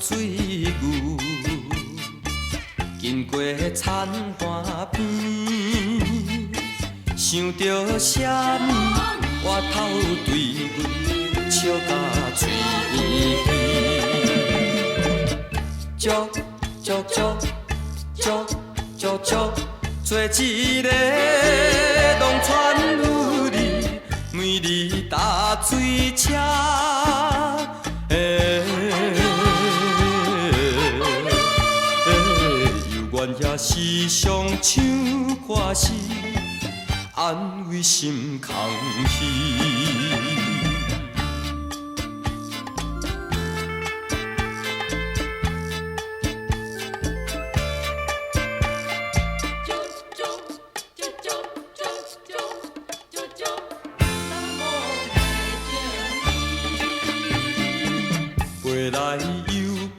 水牛，经过田花边，想着啥物，我头对阮笑甲嘴圆。足足足足足足，做一个农村妇儿，每日打水车。有缘也时常唱歌词，安慰心空虚。飞来又飞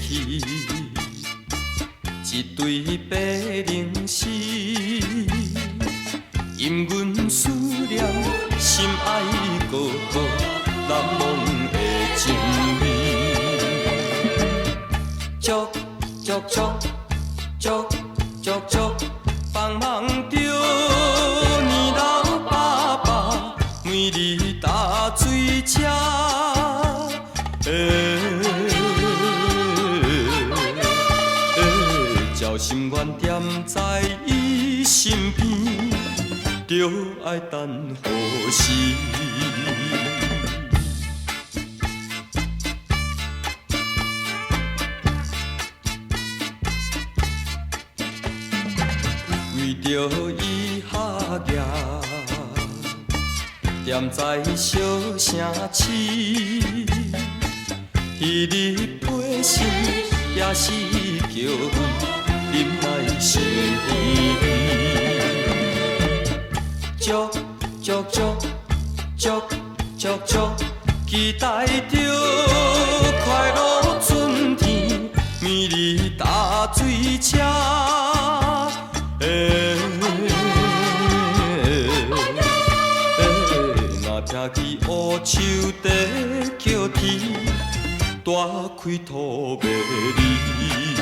去，一对白灵丝，因阮思念心爱孤孤难忘的情味。足足足足足足，放梦着年老爸爸，每日打水车。朝心愿踮在伊身边，就爱等何时？为着伊下夜，踮在小城市。彼日陪心，也是叫阮忍耐身边。足足足足足足，期待着快乐春天，每日打水车。若听见乌秋在叫天。大开土卖梨。